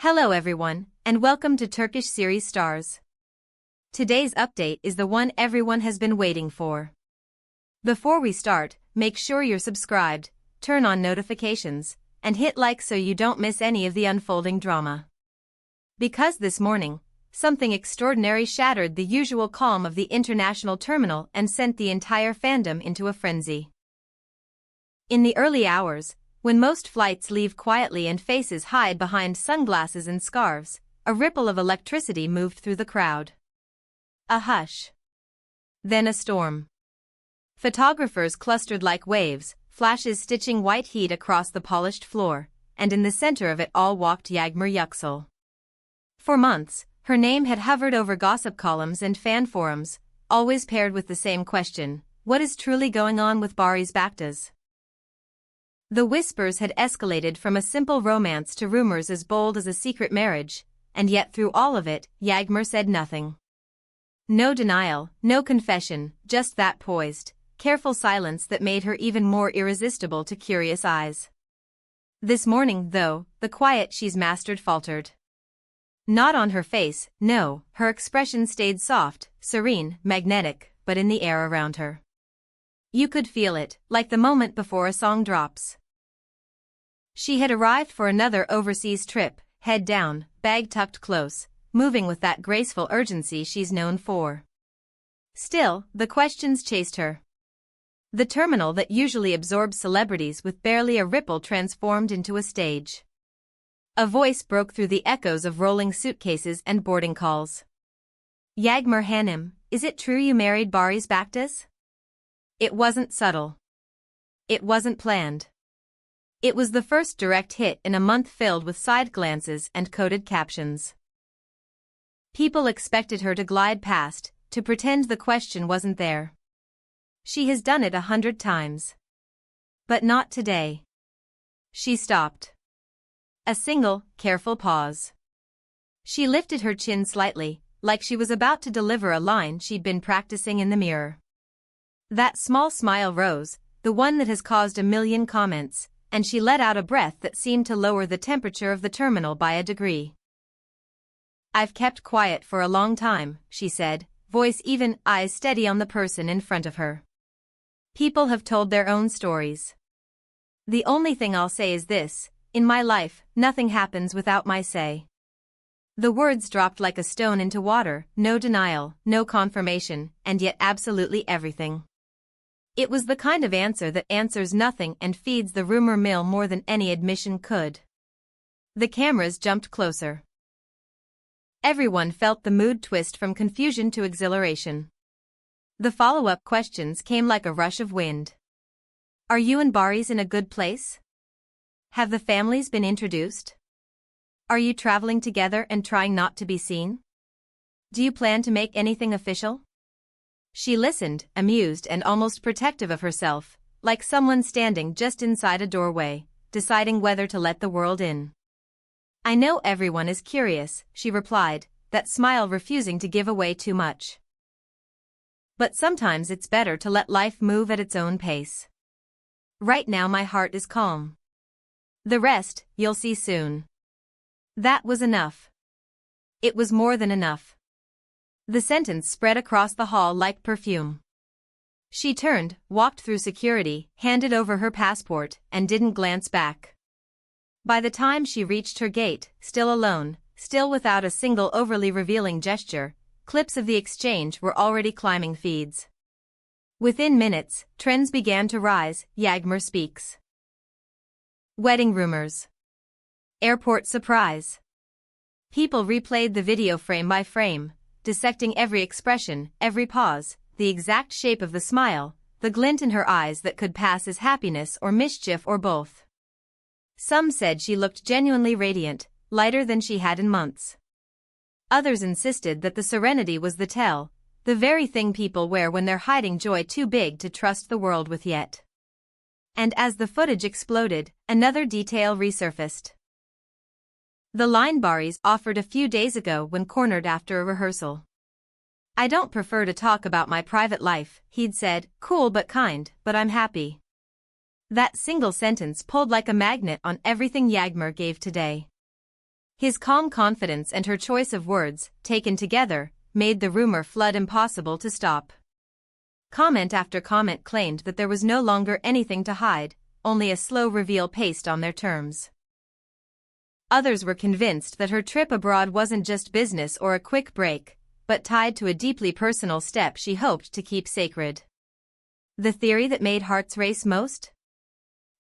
Hello everyone, and welcome to Turkish series stars. Today's update is the one everyone has been waiting for. Before we start, make sure you're subscribed, turn on notifications, and hit like so you don't miss any of the unfolding drama. Because this morning, something extraordinary shattered the usual calm of the international terminal and sent the entire fandom into a frenzy. In the early hours, when most flights leave quietly and faces hide behind sunglasses and scarves, a ripple of electricity moved through the crowd. A hush. Then a storm. Photographers clustered like waves, flashes stitching white heat across the polished floor, and in the center of it all walked Yağmur Yüksel. For months, her name had hovered over gossip columns and fan forums, always paired with the same question: what is truly going on with Baktaş? The whispers had escalated from a simple romance to rumors as bold as a secret marriage, and yet through all of it, Yağmur said nothing. No denial, no confession, just that poised, careful silence that made her even more irresistible to curious eyes. This morning, though, the quiet she's mastered faltered. Not on her face, no, her expression stayed soft, serene, magnetic, but in the air around her. You could feel it, like the moment before a song drops. She had arrived for another overseas trip, head down, bag tucked close, moving with that graceful urgency she's known for. Still, the questions chased her. The terminal that usually absorbs celebrities with barely a ripple transformed into a stage. A voice broke through the echoes of rolling suitcases and boarding calls. Yağmur Hanım, is it true you married Baktaş? It wasn't subtle. It wasn't planned. It was the first direct hit in a month filled with side glances and coded captions. People expected her to glide past, to pretend the question wasn't there. She has done it 100 times. But not today. She stopped. A single, careful pause. She lifted her chin slightly, like she was about to deliver a line she'd been practicing in the mirror. That small smile rose, the one that has caused a million comments, and she let out a breath that seemed to lower the temperature of the terminal by a degree. I've kept quiet for a long time, she said, voice even, eyes steady on the person in front of her. People have told their own stories. The only thing I'll say is this: in my life, nothing happens without my say. The words dropped like a stone into water, no denial, no confirmation, and yet absolutely everything. It was the kind of answer that answers nothing and feeds the rumor mill more than any admission could. The cameras jumped closer. Everyone felt the mood twist from confusion to exhilaration. The follow-up questions came like a rush of wind. Are you and Barış in a good place? Have the families been introduced? Are you traveling together and trying not to be seen? Do you plan to make anything official? She listened, amused and almost protective of herself, like someone standing just inside a doorway, deciding whether to let the world in. I know everyone is curious, she replied, that smile refusing to give away too much. But sometimes it's better to let life move at its own pace. Right now my heart is calm. The rest, you'll see soon. That was enough. It was more than enough. The sentence spread across the hall like perfume. She turned, walked through security, handed over her passport, and didn't glance back. By the time she reached her gate, still alone, still without a single overly revealing gesture, clips of the exchange were already climbing feeds. Within minutes, trends began to rise. Yağmur speaks. Wedding rumors. Airport surprise. People replayed the video frame by frame, dissecting every expression, every pause, the exact shape of the smile, the glint in her eyes that could pass as happiness or mischief or both. Some said she looked genuinely radiant, lighter than she had in months. Others insisted that the serenity was the tell, the very thing people wear when they're hiding joy too big to trust the world with yet. And as the footage exploded, another detail resurfaced. The line Barış offered a few days ago when cornered after a rehearsal. I don't prefer to talk about my private life, he'd said, cool but kind, but I'm happy. That single sentence pulled like a magnet on everything Yağmur gave today. His calm confidence and her choice of words, taken together, made the rumor flood impossible to stop. Comment after comment claimed that there was no longer anything to hide, only a slow reveal paced on their terms. Others were convinced that her trip abroad wasn't just business or a quick break, but tied to a deeply personal step she hoped to keep sacred. The theory that made hearts race most?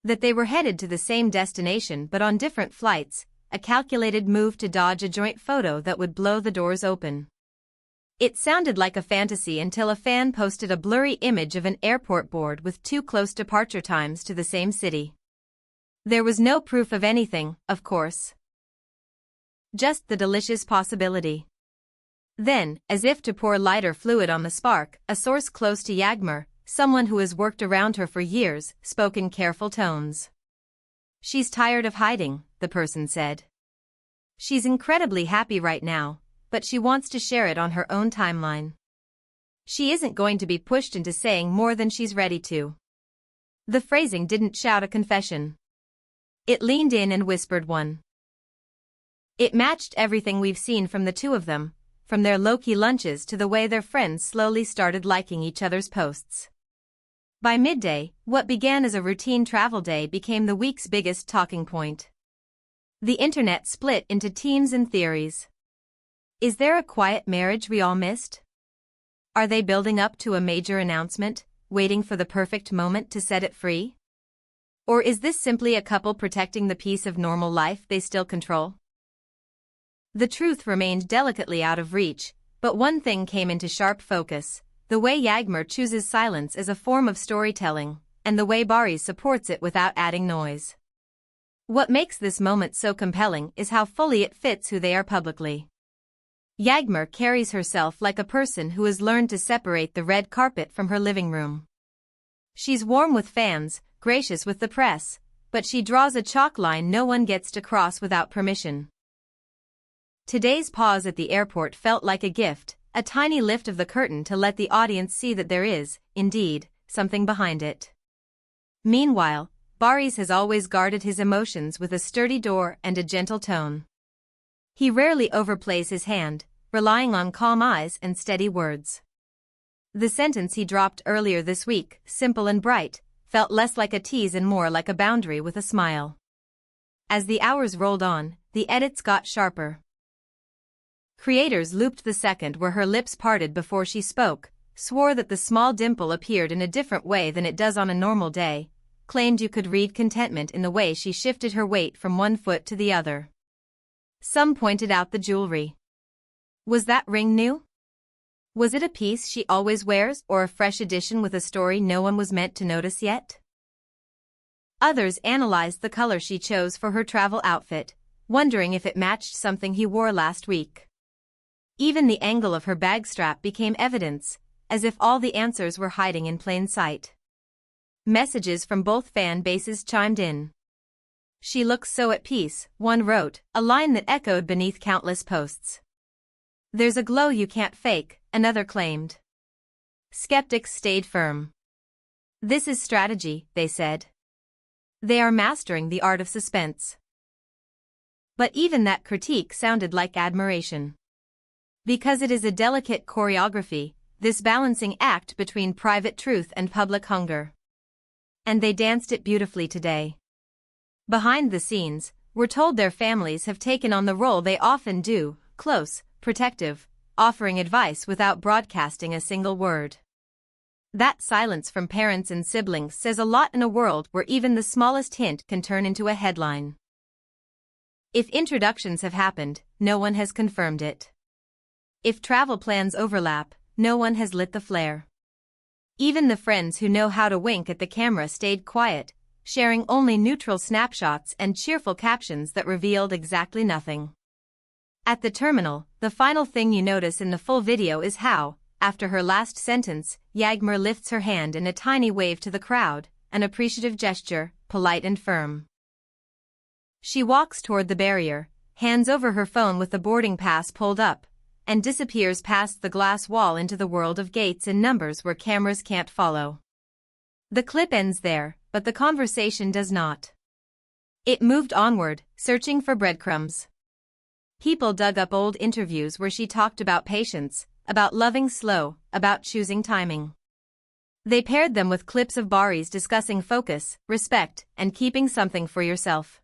That they were headed to the same destination but on different flights, a calculated move to dodge a joint photo that would blow the doors open. It sounded like a fantasy until a fan posted a blurry image of an airport board with 2 close departure times to the same city. There was no proof of anything, of course. Just the delicious possibility. Then, as if to pour lighter fluid on the spark, a source close to Yağmur, someone who has worked around her for years, spoke in careful tones. "She's tired of hiding," the person said. "She's incredibly happy right now, but she wants to share it on her own timeline. She isn't going to be pushed into saying more than she's ready to." The phrasing didn't shout a confession. It leaned in and whispered one. It matched everything we've seen from the two of them, from their low-key lunches to the way their friends slowly started liking each other's posts. By midday, what began as a routine travel day became the week's biggest talking point. The internet split into teams and theories. Is there a quiet marriage we all missed? Are they building up to a major announcement, waiting for the perfect moment to set it free? Or is this simply a couple protecting the peace of normal life they still control? The truth remained delicately out of reach, but one thing came into sharp focus: the way Yağmur chooses silence as a form of storytelling, and the way Barış supports it without adding noise. What makes this moment so compelling is how fully it fits who they are publicly. Yağmur carries herself like a person who has learned to separate the red carpet from her living room. She's warm with fans, gracious with the press, but she draws a chalk line no one gets to cross without permission. Today's pause at the airport felt like a gift, a tiny lift of the curtain to let the audience see that there is, indeed, something behind it. Meanwhile, Barış has always guarded his emotions with a sturdy door and a gentle tone. He rarely overplays his hand, relying on calm eyes and steady words. The sentence he dropped earlier this week, simple and bright, felt less like a tease and more like a boundary with a smile. As the hours rolled on, the edits got sharper. Creators looped the second where her lips parted before she spoke, swore that the small dimple appeared in a different way than it does on a normal day, claimed you could read contentment in the way she shifted her weight from one foot to the other. Some pointed out the jewelry. Was that ring new? Was it a piece she always wears or a fresh addition with a story no one was meant to notice yet? Others analyzed the color she chose for her travel outfit, wondering if it matched something he wore last week. Even the angle of her bag strap became evidence, as if all the answers were hiding in plain sight. Messages from both fan bases chimed in. "She looks so at peace," one wrote, a line that echoed beneath countless posts. "There's a glow you can't fake," another claimed. Skeptics stayed firm. "This is strategy," they said. "They are mastering the art of suspense." But even that critique sounded like admiration. Because it is a delicate choreography, this balancing act between private truth and public hunger. And they danced it beautifully today. Behind the scenes, we're told their families have taken on the role they often do, close, protective, offering advice without broadcasting a single word. That silence from parents and siblings says a lot in a world where even the smallest hint can turn into a headline. If introductions have happened, no one has confirmed it. If travel plans overlap, no one has lit the flare. Even the friends who know how to wink at the camera stayed quiet, sharing only neutral snapshots and cheerful captions that revealed exactly nothing. At the terminal, the final thing you notice in the full video is how, after her last sentence, Yağmur lifts her hand in a tiny wave to the crowd, an appreciative gesture, polite and firm. She walks toward the barrier, hands over her phone with the boarding pass pulled up, and disappears past the glass wall into the world of gates and numbers where cameras can't follow. The clip ends there, but the conversation does not. It moved onward, searching for breadcrumbs. People dug up old interviews where she talked about patience, about loving slow, about choosing timing. They paired them with clips of Barış discussing focus, respect, and keeping something for yourself.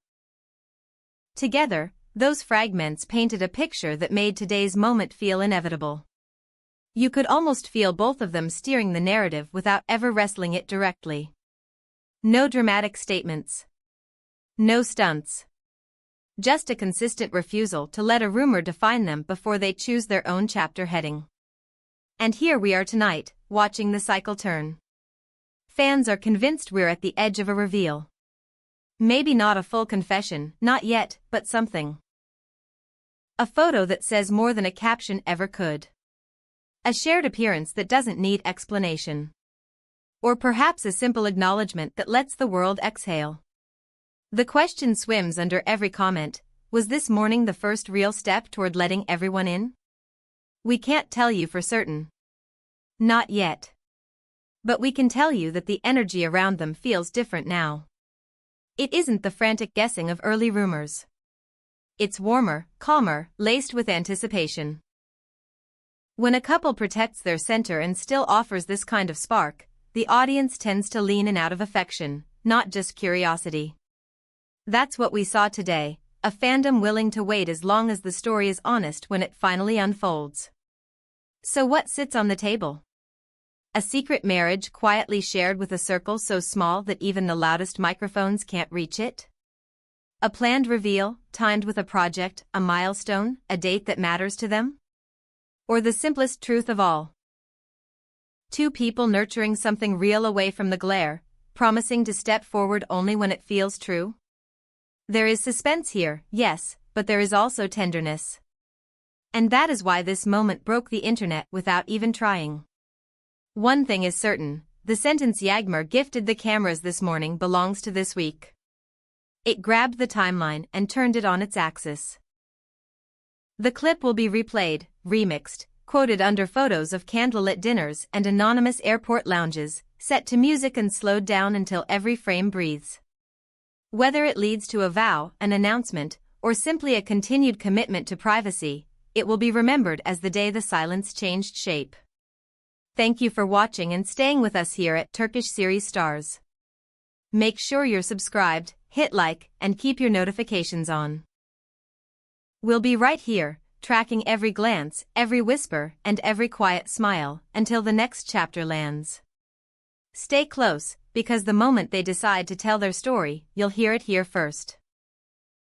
Together, those fragments painted a picture that made today's moment feel inevitable. You could almost feel both of them steering the narrative without ever wrestling it directly. No dramatic statements. No stunts. Just a consistent refusal to let a rumor define them before they choose their own chapter heading. And here we are tonight, watching the cycle turn. Fans are convinced we're at the edge of a reveal. Maybe not a full confession, not yet, but something. A photo that says more than a caption ever could. A shared appearance that doesn't need explanation. Or perhaps a simple acknowledgement that lets the world exhale. The question swims under every comment: was this morning the first real step toward letting everyone in? We can't tell you for certain. Not yet. But we can tell you that the energy around them feels different now. It isn't the frantic guessing of early rumors. It's warmer, calmer, laced with anticipation. When a couple protects their center and still offers this kind of spark, the audience tends to lean in out of affection, not just curiosity. That's what we saw today, a fandom willing to wait as long as the story is honest when it finally unfolds. So what sits on the table? A secret marriage quietly shared with a circle so small that even the loudest microphones can't reach it? A planned reveal, timed with a project, a milestone, a date that matters to them? Or the simplest truth of all? Two people nurturing something real away from the glare, promising to step forward only when it feels true? There is suspense here, yes, but there is also tenderness. And that is why this moment broke the internet without even trying. One thing is certain, the sentence Yağmur gifted the cameras this morning belongs to this week. It grabbed the timeline and turned it on its axis. The clip will be replayed, remixed, quoted under photos of candlelit dinners and anonymous airport lounges, set to music and slowed down until every frame breathes. Whether it leads to a vow, an announcement, or simply a continued commitment to privacy, it will be remembered as the day the silence changed shape. Thank you for watching and staying with us here at Turkish Series Stars. Make sure you're subscribed, hit like, and keep your notifications on. We'll be right here, tracking every glance, every whisper, and every quiet smile, until the next chapter lands. Stay close, because the moment they decide to tell their story, you'll hear it here first.